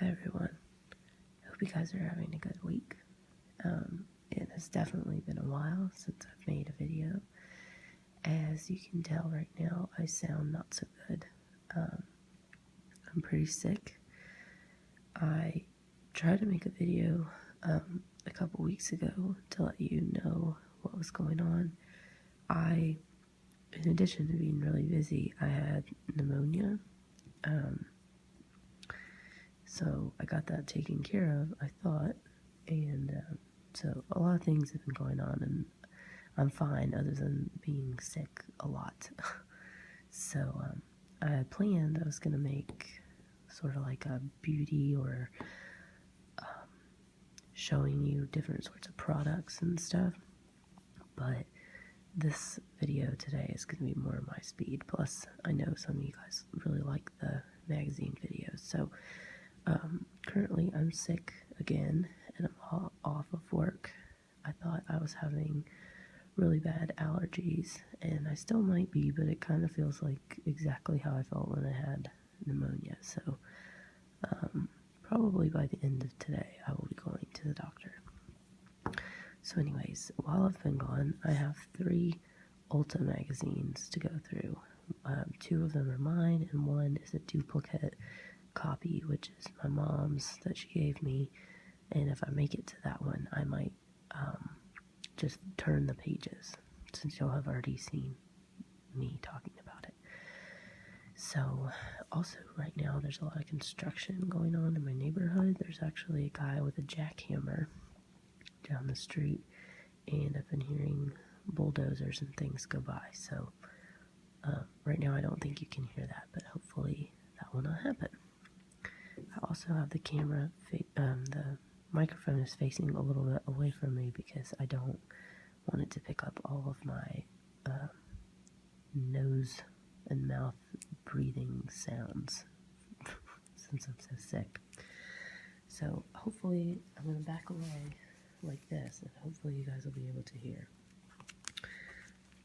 Hi everyone, hope you guys are having a good week. It has definitely been a while since I've made a video. As you can tell right now, I sound not so good. I'm pretty sick. I tried to make a video a couple weeks ago to let you know what was going on. In addition to being really busy, I had pneumonia. So I got that taken care of, I thought, and so a lot of things have been going on, and I'm fine other than being sick a lot. So I had planned I was going to make sort of like a beauty or showing you different sorts of products and stuff, but this video today is going to be more my speed. Plus, I know some of you guys really like the magazine videos, so currently I'm sick again, and I'm off of work. I thought I was having really bad allergies, and I still might be, but it kind of feels like exactly how I felt when I had pneumonia. So probably by the end of today I will be going to the doctor. So anyways, while I've been gone, I have 3 Ulta magazines to go through. 2 of them are mine, and 1 is a duplicate copy, which is my mom's that she gave me, and if I make it to that one, I might just turn the pages, since you'll have already seen me talking about it. So also right now there's a lot of construction going on in my neighborhood. There's actually a guy with a jackhammer down the street, and I've been hearing bulldozers and things go by. So right now I don't think you can hear that, but hopefully that will not happen. I also have the camera, the microphone is facing a little bit away from me because I don't want it to pick up all of my nose and mouth breathing sounds since I'm so sick. So hopefully I'm going to back away like this, and hopefully you guys will be able to hear.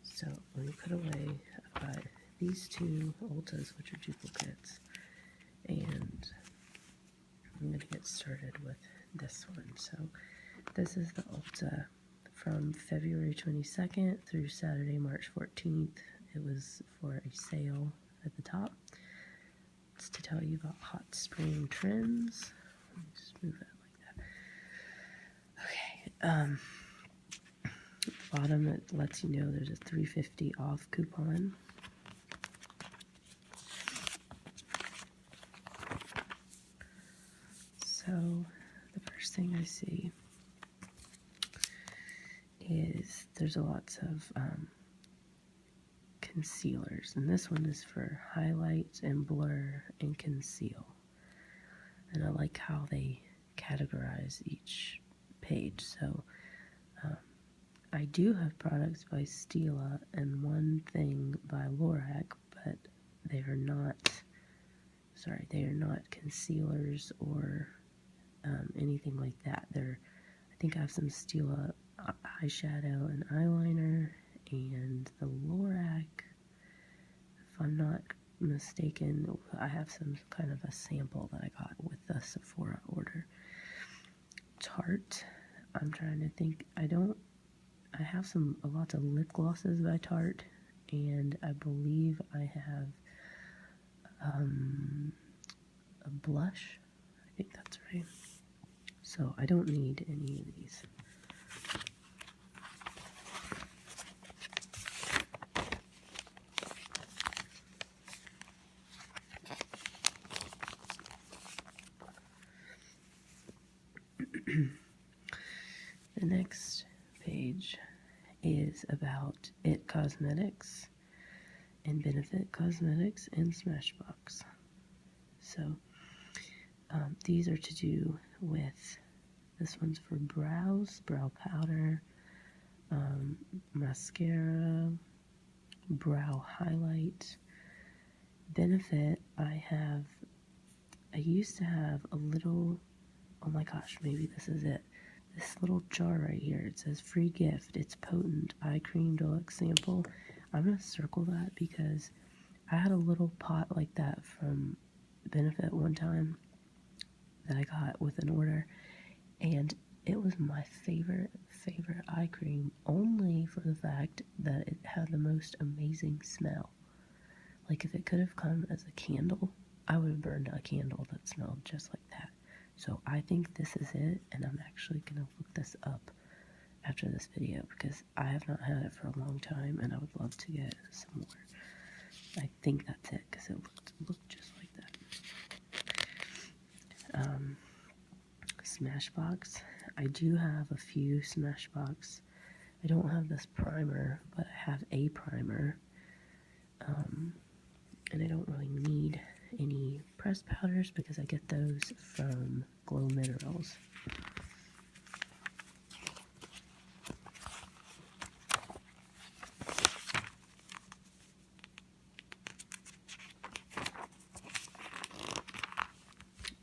So let me put away, I've got these 2 Ultas, which are duplicates, and I'm going to get started with this one. So this is the Ulta from February 22nd through Saturday, March 14th. It was for a sale at the top. It's to tell you about hot spring trends. Let me just move that like that. Okay. At the bottom, it lets you know there's a $3.50 off coupon. So the first thing I see is there's lots of concealers, and this one is for highlight and blur and conceal, and I like how they categorize each page. So I do have products by Stila and one thing by Lorac, but they are not concealers or anything like that. I think I have some Stila eyeshadow and eyeliner, and the Lorac, if I'm not mistaken, I have some kind of a sample that I got with the Sephora order. Tarte, I'm trying to think, I have lots of lip glosses by Tarte, and I believe I have a blush, I think that's right. So I don't need any of these. The next page is about It Cosmetics and Benefit Cosmetics and Smashbox. So these are to do with, this one's for brows, brow powder, mascara, brow highlight. Benefit, I used to have a little, oh my gosh, maybe this is it. This little jar right here, it says free gift. It's potent eye cream deluxe sample. I'm going to circle that because I had a little pot like that from Benefit one time that I got with an order, and it was my favorite eye cream, only for the fact that it had the most amazing smell. Like, if it could have come as a candle, I would have burned a candle that smelled just like that. So I think this is it, and I'm actually gonna look this up after this video because I have not had it for a long time, and I would love to get some more. I think that's it because it looked just like that. Smashbox. I do have a few Smashbox. I don't have this primer, but I have a primer. And I don't really need any pressed powders because I get those from Glow Minerals.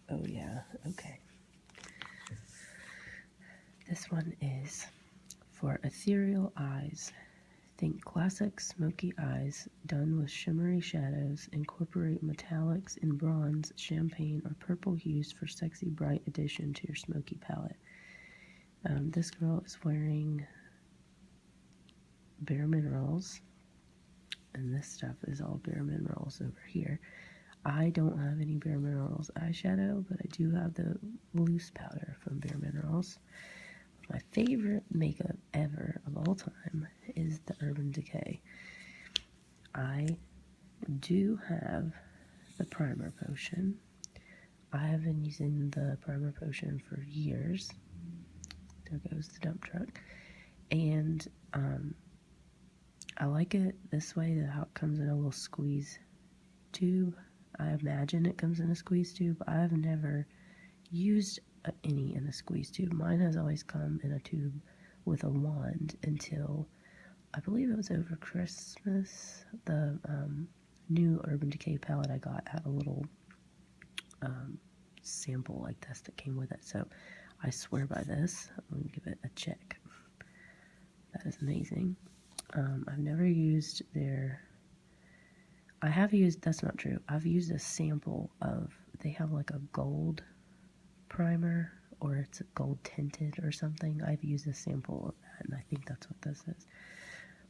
Oh yeah, okay. This one is for ethereal eyes. Think classic smoky eyes done with shimmery shadows. Incorporate metallics in bronze, champagne, or purple hues for sexy bright addition to your smoky palette. This girl is wearing Bare Minerals, and this stuff is all Bare Minerals over here. I don't have any Bare Minerals eyeshadow, but I do have the loose powder from Bare Minerals. My favorite makeup ever of all time is the Urban Decay. I do have the primer potion. I have been using the primer potion for years. There goes the dump truck. And I like it this way, how it comes in a little squeeze tube. I imagine it comes in a squeeze tube. I've never used any in a squeeze tube. Mine has always come in a tube with a wand until I believe it was over Christmas. The new Urban Decay palette I got had a little sample like this that came with it. So I swear by this. I'm going to give it a check. That is amazing. I've never used their... I have used... That's not true. I've used a sample of... They have like a gold primer, or it's a gold tinted or something. I've used a sample of that, and I think that's what this is.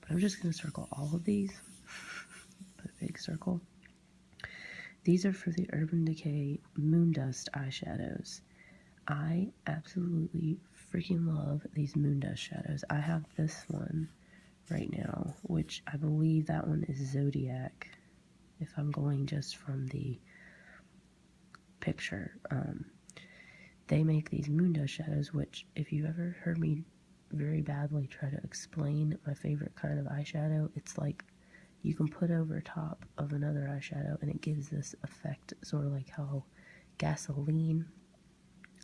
But I'm just going to circle all of these. Put a big circle. These are for the Urban Decay Moondust eyeshadows. I absolutely freaking love these Moondust shadows. I have this one right now, which I believe that one is Zodiac, if I'm going just from the picture. They make these Moondust shadows, which, if you ever heard me very badly try to explain my favorite kind of eyeshadow, it's like you can put over top of another eyeshadow and it gives this effect, sort of like how Gasoline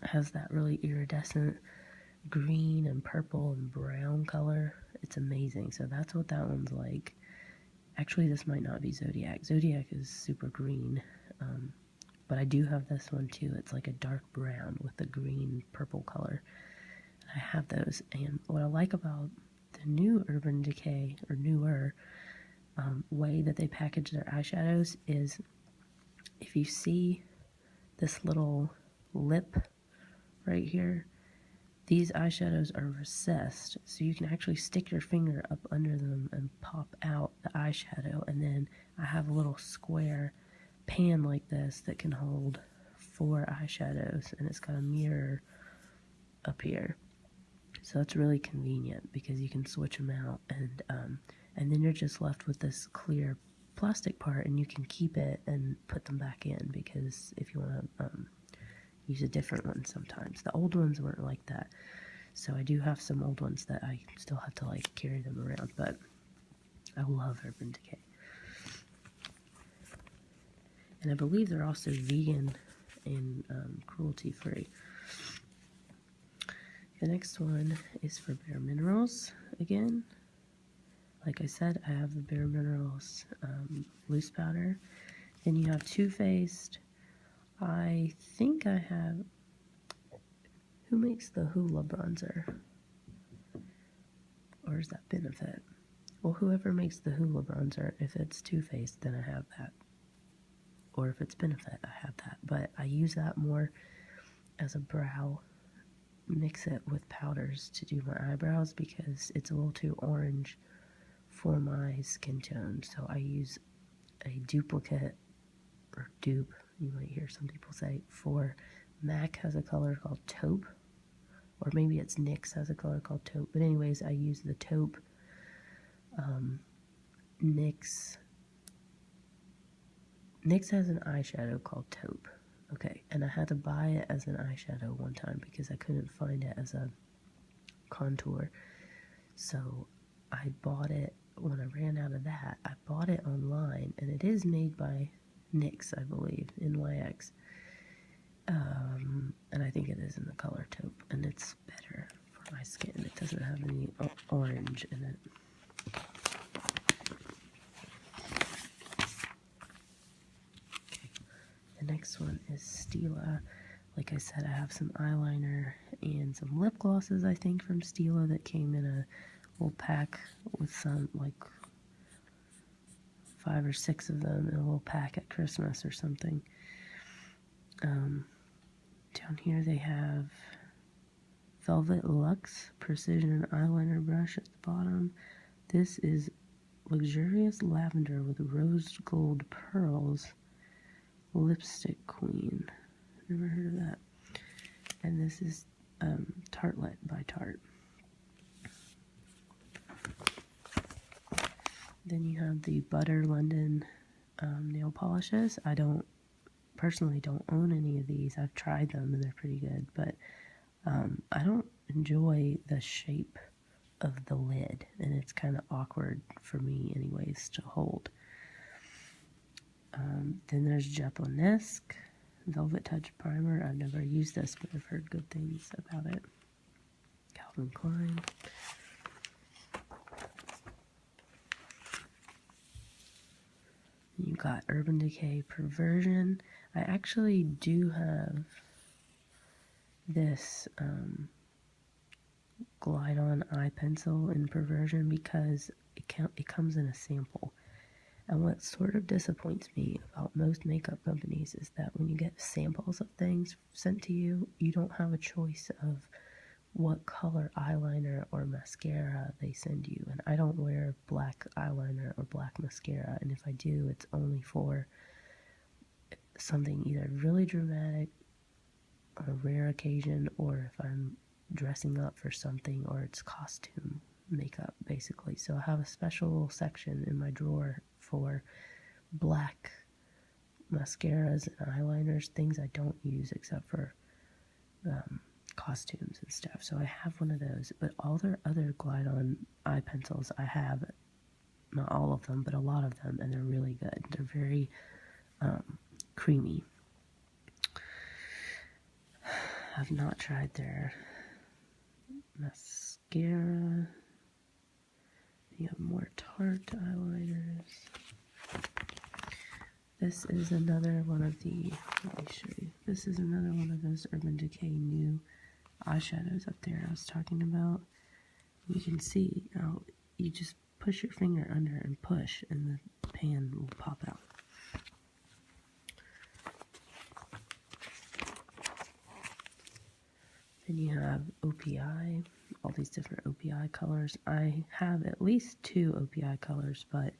has that really iridescent green and purple and brown color. It's amazing. So that's what that one's like. Actually, this might not be Zodiac. Zodiac is super green. But I do have this one too. It's like a dark brown with a green purple color. And I have those. And what I like about the new Urban Decay, or newer, way that they package their eyeshadows is, if you see this little lip right here, these eyeshadows are recessed, so you can actually stick your finger up under them and pop out the eyeshadow. And then I have a little square pan like this that can hold 4 eyeshadows, and it's got a mirror up here. So it's really convenient because you can switch them out, and then you're just left with this clear plastic part, and you can keep it and put them back in, because if you want to use a different one sometimes. The old ones weren't like that. So I do have some old ones that I still have to like carry them around, but I love Urban Decay. And I believe they're also vegan and cruelty free. The next one is for Bare Minerals again. Like I said, I have the Bare Minerals loose powder. Then you have Too Faced. I think I have... Who makes the Hoola bronzer? Or is that Benefit? Well, whoever makes the Hoola bronzer, if it's Too Faced, then I have that. Or if it's Benefit, I have that. But I use that more as a brow, mix it with powders to do my eyebrows because it's a little too orange for my skin tone. So I use a duplicate, or dupe, you might hear some people say, for MAC has a color called taupe, or maybe it's NYX has a color called taupe, but anyways, I use the taupe. NYX has an eyeshadow called taupe, okay, and I had to buy it as an eyeshadow one time because I couldn't find it as a contour, so I bought it. When I ran out of that, I bought it online, and it is made by NYX, I believe, NYX. And I think it is in the color taupe, and it's better for my skin. It doesn't have any orange in it. Okay. The next one is Stila. Like I said, I have some eyeliner and some lip glosses, I think, from Stila that came in a little pack with some, like 5 or 6 of them in a little pack at Christmas or something. Down here they have Velvet Luxe Precision Eyeliner Brush at the bottom. This is Luxurious Lavender with Rose Gold Pearls Lipstick Queen. Never heard of that. And this is Tartlet by Tarte. Then you have the Butter London nail polishes. I personally don't own any of these. I've tried them and they're pretty good, but I don't enjoy the shape of the lid, and it's kind of awkward for me anyways to hold. Then there's Japonesque Velvet Touch Primer. I've never used this, but I've heard good things about it. Calvin Klein. You got Urban Decay Perversion. I actually do have this Glide-On eye pencil in Perversion because it comes in a sample. And what sort of disappoints me about most makeup companies is that when you get samples of things sent to you, you don't have a choice of what color eyeliner or mascara they send you. And I don't wear black eyeliner or black mascara, and if I do, it's only for something either really dramatic on a rare occasion, or if I'm dressing up for something, or it's costume makeup basically. So I have a special section in my drawer for black mascaras and eyeliners, things I don't use except for costumes and stuff. So I have one of those, but all their other Glide-On eye pencils I have, not all of them, but a lot of them, and they're really good. They're very creamy. I've not tried their mascara. You have more Tarte eyeliners. This is another one of the, let me show you. This is another one of those Urban Decay new eyeshadows up there I was talking about. You can see how you just push your finger under and push, and the pan will pop out. Then you have OPI, all these different OPI colors. I have at least 2 OPI colors, but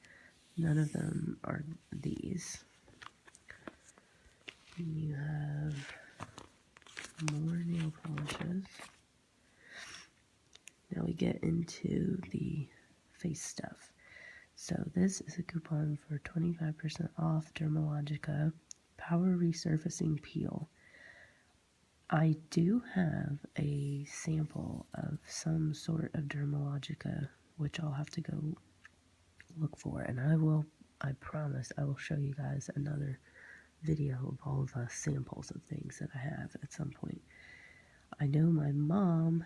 none of them are these. And you have more nail polishes. Now we get into the face stuff. So this is a coupon for 25% off Dermalogica Power Resurfacing Peel. I do have a sample of some sort of Dermalogica, which I'll have to go look for, and I promise I will show you guys another video of all the samples of things that I have at some point. I know my mom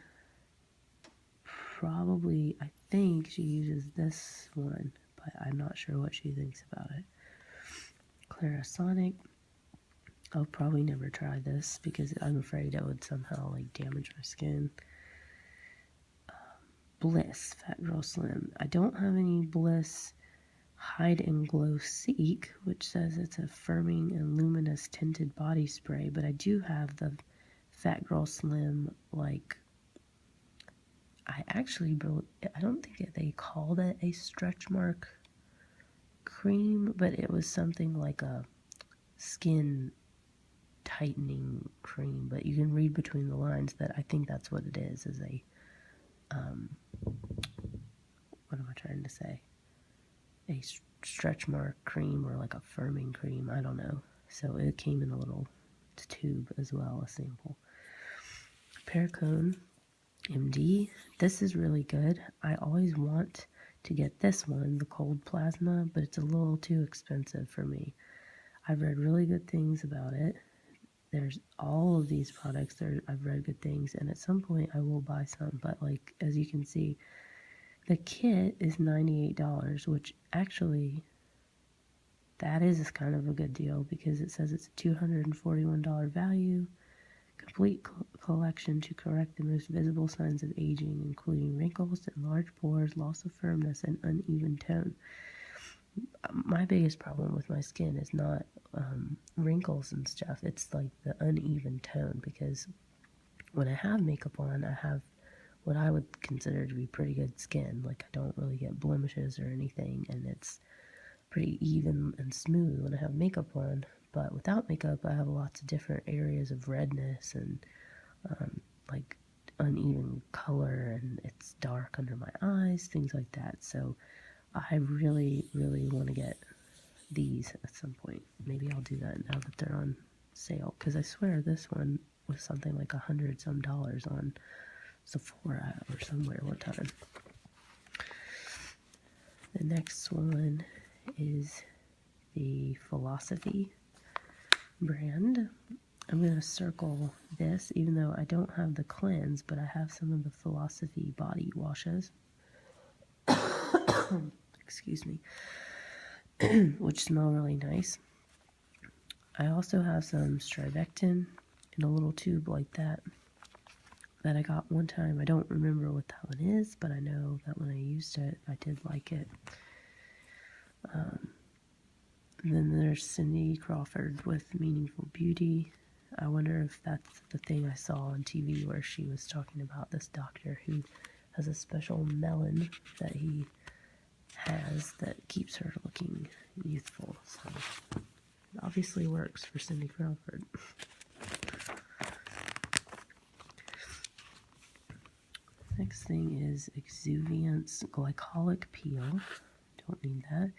probably, I think she uses this one, but I'm not sure what she thinks about it. Clarisonic. I'll probably never try this because I'm afraid it would somehow like damage my skin. Bliss Fat Girl Slim. I don't have any Bliss Hide and Glow Seek, which says it's a firming and luminous tinted body spray, but I do have the Fat Girl Slim, like, I don't think they called it a stretch mark cream, but it was something like a skin tightening cream, but you can read between the lines that I think that's what it is a, what am I trying to say? A stretch mark cream or like a firming cream, I don't know. So it came in a little tube as well, a sample. Perricone MD, this is really good. I always want to get this one, the cold plasma, but it's a little too expensive for me. I've read really good things about it. There's all of these products I've read good things, and at some point I will buy some, but like, as you can see, the kit is $98, which actually, that is kind of a good deal because it says it's a $241 value, complete collection to correct the most visible signs of aging, including wrinkles, enlarged pores, loss of firmness, and uneven tone. My biggest problem with my skin is not wrinkles and stuff, it's like the uneven tone, because when I have makeup on, I have what I would consider to be pretty good skin. Like, I don't really get blemishes or anything, and it's pretty even and smooth when I have makeup on. But without makeup, I have lots of different areas of redness and like uneven color, and it's dark under my eyes, things like that. So I really, really want to get these at some point. Maybe I'll do that now that they're on sale, because I swear this one was something like $100 some on Sephora or somewhere one time. The next one is the Philosophy brand. I'm going to circle this, even though I don't have the cleanse, but I have some of the Philosophy body washes. Excuse me. Which smell really nice. I also have some Strivectin in a little tube like that I got one time. I don't remember what that one is, but I know that when I used it, I did like it. And then there's Cindy Crawford with Meaningful Beauty. I wonder if that's the thing I saw on TV where she was talking about this doctor who has a special melon that he has that keeps her looking youthful. So it obviously works for Cindy Crawford. Next thing is Exuviance Glycolic Peel. Don't need that.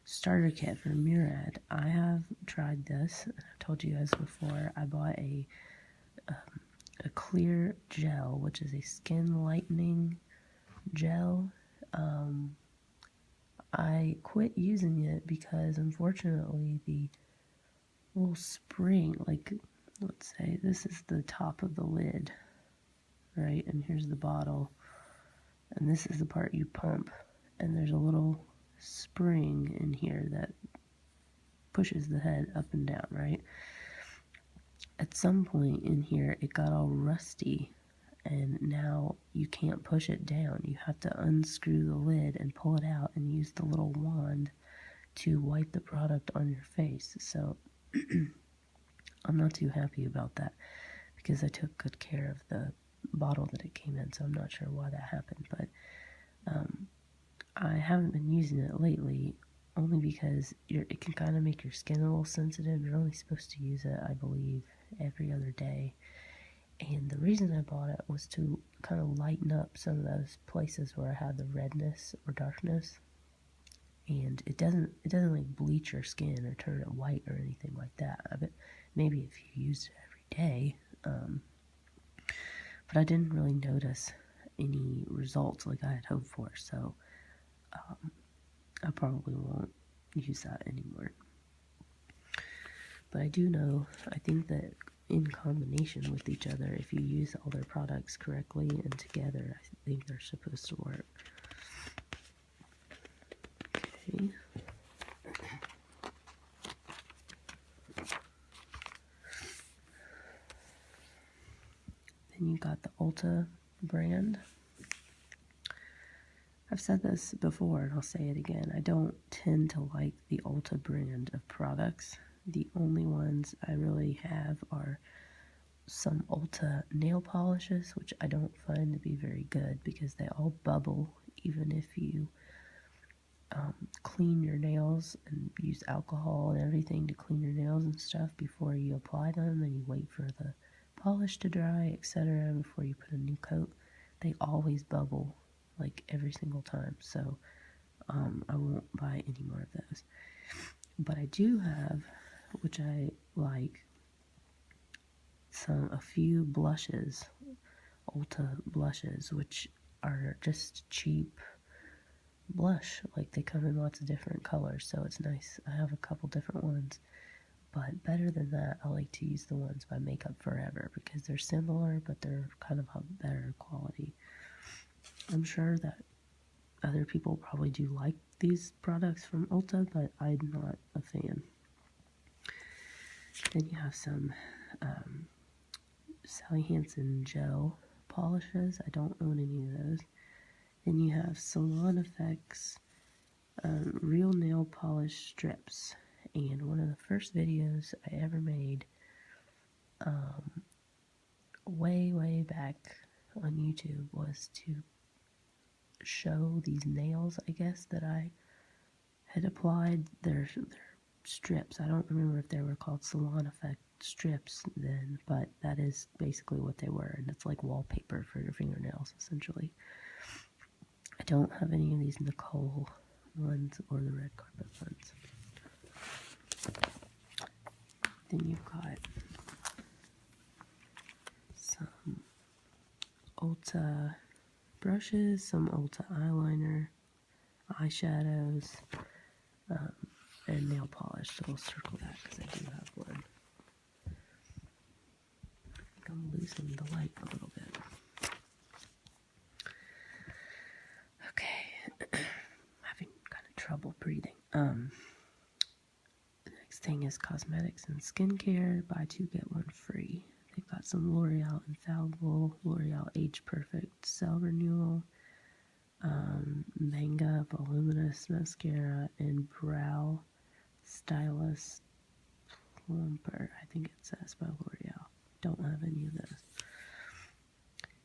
Starter kit for Murad. I have tried this. I've told you guys before. I bought a clear gel, which is a skin lightening gel. I quit using it because, unfortunately, the little spring, like, let's say this is the top of the lid, right? And here's the bottle, and this is the part you pump, and there's a little spring in here that pushes the head up and down, right? At some point in here, it got all rusty, and now you can't push it down. You have to unscrew the lid and pull it out and use the little wand to wipe the product on your face. So I'm not too happy about that because I took good care of the bottle that it came in, so I'm not sure why that happened. But I haven't been using it lately, only because it can kind of make your skin a little sensitive. You're only supposed to use it, I believe, every other day. And the reason I bought it was to kind of lighten up some of those places where I had the redness or darkness. And it doesn't like bleach your skin or turn it white or anything like that. I bet maybe if you used it every day, but I didn't really notice any results like I had hoped for. So I probably won't use that anymore. But I do know, I think that in combination with each other, if you use all their products correctly and together, I think they're supposed to work. Okay. Then you got the Ulta brand. I've said this before and I'll say it again. I don't tend to like the Ulta brand of products. The only ones I really have are some Ulta nail polishes, which I don't find to be very good because they all bubble even if you clean your nails and use alcohol and everything to clean your nails and stuff before you apply them, and you wait for the polish to dry, etc., before you put a new coat. They always bubble, like every single time, so I won't buy any more of those. But I do have, which I like, a few blushes, Ulta blushes, which are just cheap blush. Like, they come in lots of different colors, so it's nice. I have a couple different ones, but better than that, I like to use the ones by Makeup Forever because they're similar, but they're kind of a better quality. I'm sure that other people probably do like these products from Ulta, but I'm not a fan. Then you have some Sally Hansen gel polishes. I don't own any of those. Then you have Salon Effects real nail polish strips. And one of the first videos I ever made way back on YouTube was to show these nails, I guess, that I had applied. They're strips. I don't remember if they were called Salon Effect strips then, but that is basically what they were, and it's like wallpaper for your fingernails, essentially. I don't have any of these Nicole ones or the red carpet ones. Then you've got some Ulta brushes, some Ulta eyeliner, eyeshadows, and nail polish. So we'll circle that because I do have one. I think I'm losing the light a little bit. Okay, I'm having kind of trouble breathing. The next thing is cosmetics and skincare. Buy two, get one free. They've got some L'Oreal Infallible, L'Oreal Age Perfect Cell Renewal, Manga Voluminous Mascara, and Brow Stylist Plumper. I think it says by L'Oreal. Don't have any of those.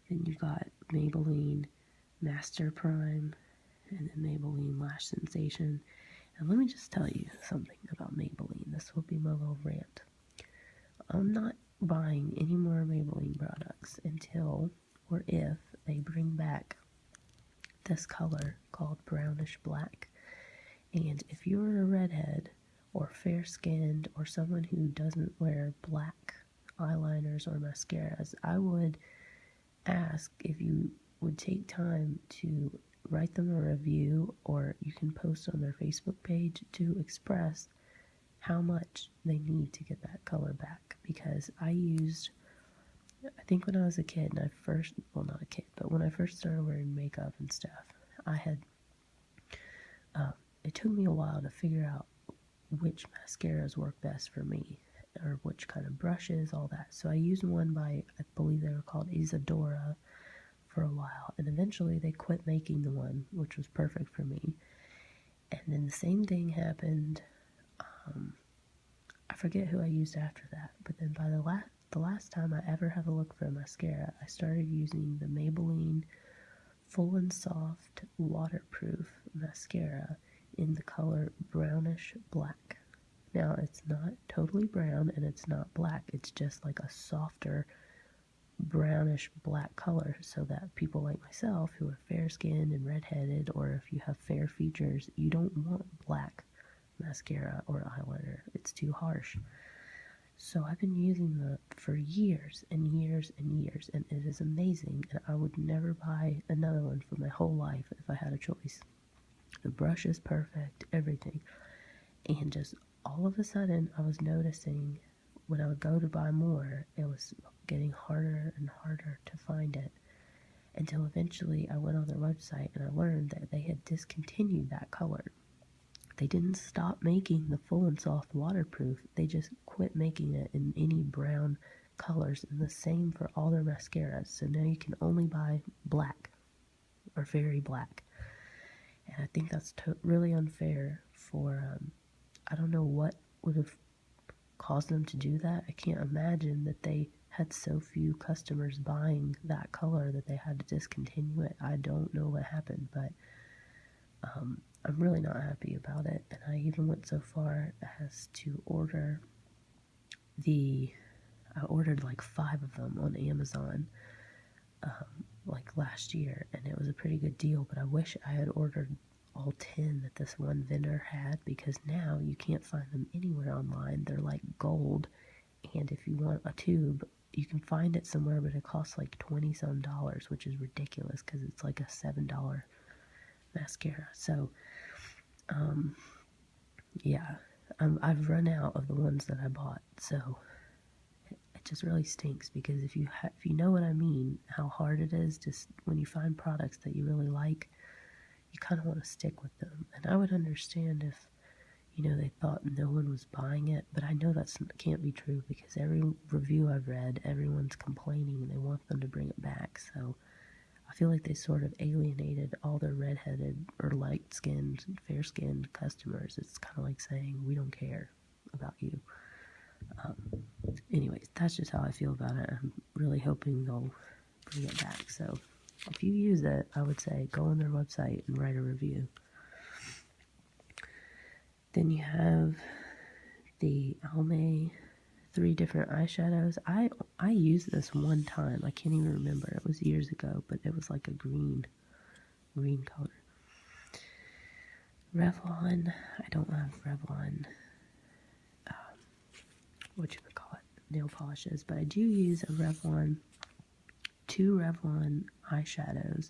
Then you've got Maybelline Master Prime, and then Maybelline Lash Sensation. And let me just tell you something about Maybelline. This will be my little rant. I'm not buying any more Maybelline products until or if they bring back this color called brownish black. And if you're a redhead or fair-skinned or someone who doesn't wear black eyeliners or mascaras, I would ask if you would take time to write them a review, or you can post on their Facebook page to express how much they need to get that color back. Because I think when I was a kid, and not a kid, but when I first started wearing makeup and stuff, it took me a while to figure out which mascaras work best for me, or which kind of brushes, all that. So I used one by, I believe they were called Isadora, for a while, and eventually they quit making the one, which was perfect for me. And then the same thing happened, I forget who I used after that, but then by the last time I ever had a look for a mascara, I started using the Maybelline Full and Soft Waterproof Mascara in the color brownish black. Now, it's not totally brown and it's not black, it's just like a softer brownish black color, so that people like myself who are fair-skinned and redheaded, or if you have fair features, you don't want black mascara or eyeliner. It's too harsh. So I've been using them for years and years and years, and it is amazing, and I would never buy another one for my whole life if I had a choice. The brush is perfect, everything. And just all of a sudden, I was noticing when I would go to buy more, it was getting harder and harder to find it, until eventually I went on their website and I learned that they had discontinued that color. They didn't stop making the Full and Soft Waterproof, they just quit making it in any brown colors, and the same for all their mascaras. So now you can only buy black or very black, and I think that's really unfair for I don't know what would have caused them to do that. I can't imagine that they had so few customers buying that color that they had to discontinue it. I don't know what happened, but I'm really not happy about it. And I even went so far as to order I ordered like 5 of them on Amazon like last year, and it was a pretty good deal, but I wish I had ordered all 10 that this one vendor had, because now you can't find them anywhere online. They're like gold, and if you want a tube, you can find it somewhere, but it costs like $20-some, which is ridiculous because it's like a $7 mascara. So, yeah, I've run out of the ones that I bought, so it just really stinks, because if you know what I mean, how hard it is just when you find products that you really like, you kind of want to stick with them. And I would understand if, they thought no one was buying it, but I know that can't be true, because every review I've read, everyone's complaining and they want them to bring it back. So I feel like they sort of alienated all their redheaded or light-skinned, fair-skinned customers. It's kind of like saying, we don't care about you. Anyways, that's just how I feel about it. I'm really hoping they'll bring it back. So if you use it, I would say go on their website and write a review. Then you have the Almay 3 different eyeshadows. I used this one time. I can't even remember. It was years ago, but it was like a green color. Revlon. I don't have Revlon. Nail polishes, but I do use a Revlon. 2 Revlon eyeshadows.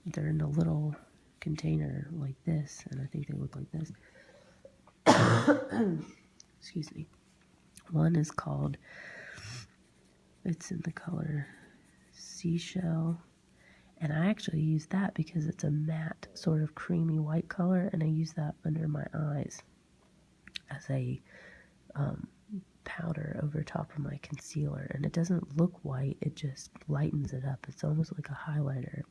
They're in a little container like this, and I think they look like this. Excuse me. One is called, it's in the color Seashell, and I actually use that because it's a matte, sort of creamy white color, and I use that under my eyes as a powder over top of my concealer. And it doesn't look white, it just lightens it up. It's almost like a highlighter,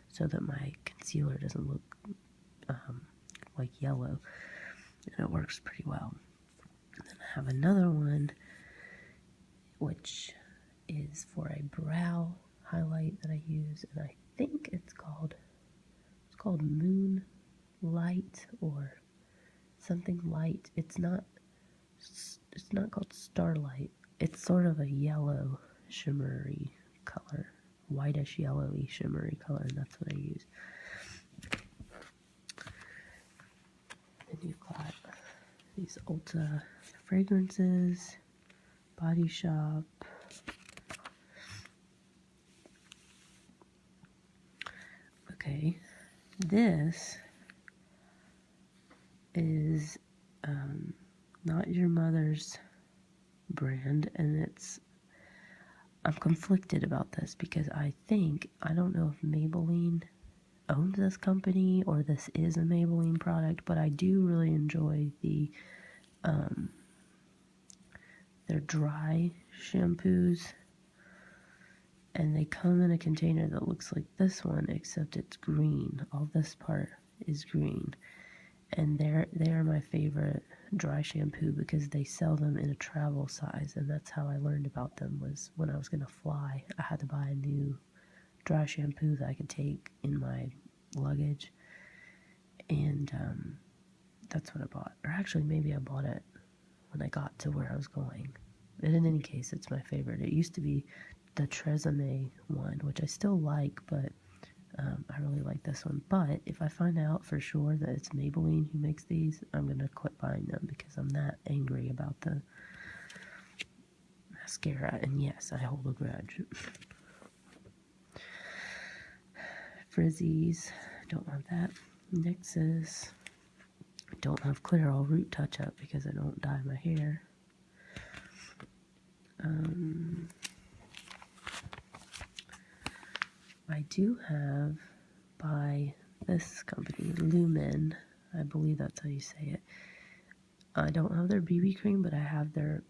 so that my concealer doesn't look like yellow, and it works pretty well. And then I have another one which is for a brow highlight that I use, and I think it's called Moonlight or something light. It's not called Starlight. It's sort of a yellow shimmery color, whitish yellowy shimmery color, and that's what I use. Then you've got these Ulta fragrances, Body Shop. Okay, this is Not Your Mother's brand, and I'm conflicted about this because I don't know if Maybelline owns this company or this is a Maybelline product, but I do really enjoy their dry shampoos, and they come in a container that looks like this one, except it's green. All this part is green, and they are my favorite dry shampoo because they sell them in a travel size, and that's how I learned about them. Was when I was gonna fly, I had to buy a new dry shampoo that I could take in my luggage, and that's what I bought. Or actually, maybe I bought it when I got to where I was going. But in any case, it's my favorite. It used to be the Tresemme one, which I still like, but I really like this one. But if I find out for sure that it's Maybelline who makes these, I'm going to quit buying them because I'm that angry about the mascara. And yes, I hold a grudge. Frizzies, don't want that. NYX's, I don't have Clear All Root Touch Up because I don't dye my hair. I do have, by this company, Lumen, I believe that's how you say it. I don't have their BB cream, but I have their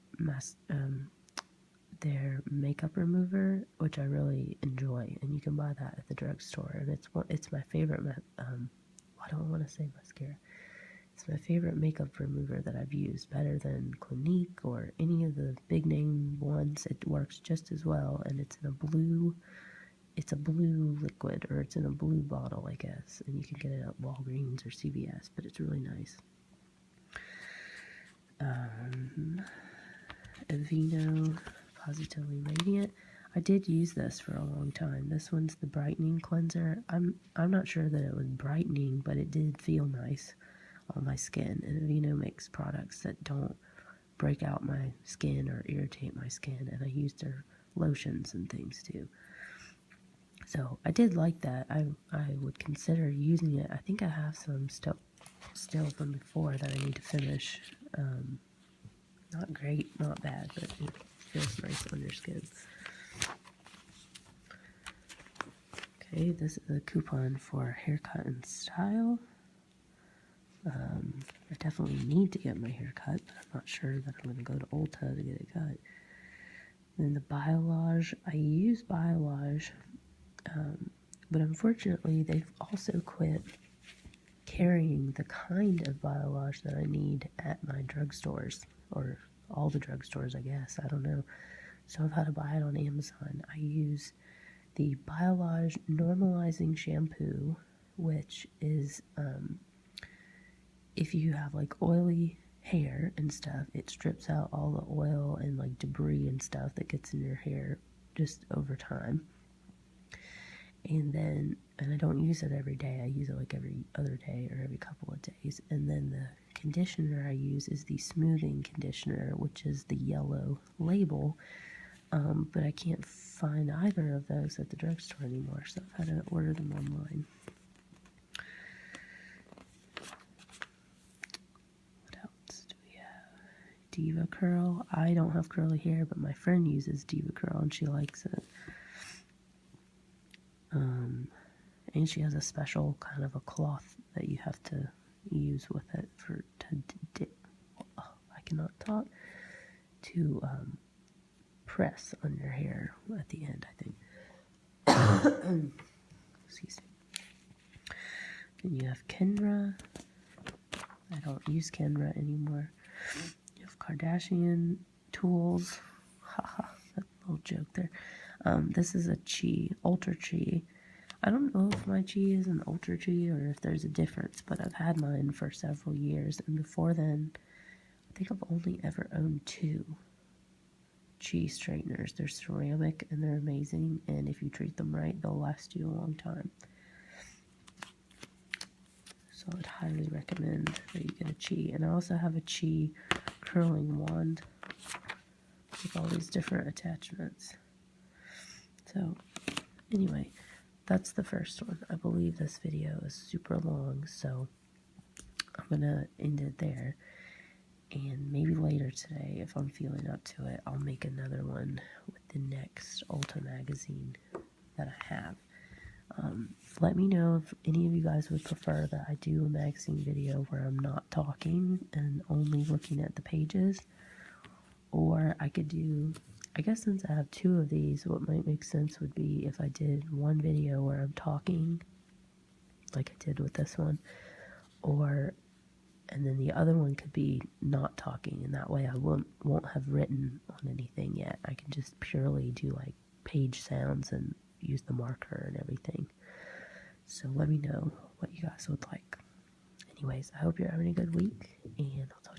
makeup remover, which I really enjoy, and you can buy that at the drugstore. And it's my favorite. Why do I want to say mascara? It's my favorite makeup remover that I've used, better than Clinique or any of the big name ones. It works just as well, and it's in a blue liquid, or it's in a blue bottle, I guess, and you can get it at Walgreens or CVS, but it's really nice. Aveeno Positively Radiant. I did use this for a long time. This one's the brightening cleanser. I'm not sure that it was brightening, but it did feel nice on my skin. And Aveeno makes products that don't break out my skin or irritate my skin, and I used their lotions and things too. So I did like that. I would consider using it. I think I have some still from before that I need to finish. Not great, not bad, but it feels nice on your skin. Okay, this is a coupon for Haircut and Style. I definitely need to get my hair cut, but I'm not sure that I'm going to go to Ulta to get it cut. Then the Biolage. I use Biolage, but unfortunately they've also quit carrying the kind of Biolage that I need at my drugstores, or all the drugstores, I guess. I don't know. So I've had to buy it on Amazon. I use the Biolage Normalizing Shampoo, which is, if you have like oily hair and stuff, it strips out all the oil and like debris and stuff that gets in your hair just over time. And I don't use it every day. I use it like every other day or every couple of days. And then the conditioner I use is the smoothing conditioner, which is the yellow label. But I can't find either of those at the drugstore anymore, so I've had to order them online. What else do we have? Diva Curl. I don't have curly hair, but my friend uses Diva Curl and she likes it. And she has a special kind of a cloth that you have to use with it I cannot talk, to press on your hair at the end, I think. Excuse me. Then you have Kenra. I don't use Kenra anymore. You have Kardashian Tools. Haha, that little joke there. This is a Chi, Ultra Chi. I don't know if my Chi is an Ultra Chi or if there's a difference, but I've had mine for several years, and before then, I think I've only ever owned 2 Chi straighteners. They're ceramic and they're amazing, and if you treat them right, they'll last you a long time. So I'd highly recommend that you get a Chi. And I also have a Chi curling wand with all these different attachments. So anyway, that's the first one. I believe this video is super long, so I'm gonna end it there. And maybe later today, if I'm feeling up to it, I'll make another one with the next Ulta magazine that I have. Let me know if any of you guys would prefer that I do a magazine video where I'm not talking and only looking at the pages. Or I could do, I guess since I have 2 of these, what might make sense would be if I did one video where I'm talking, like I did with this one, and then the other one could be not talking, and that way I won't have written on anything yet. I can just purely do like page sounds and use the marker and everything. So let me know what you guys would like. Anyways, I hope you're having a good week, and I'll talk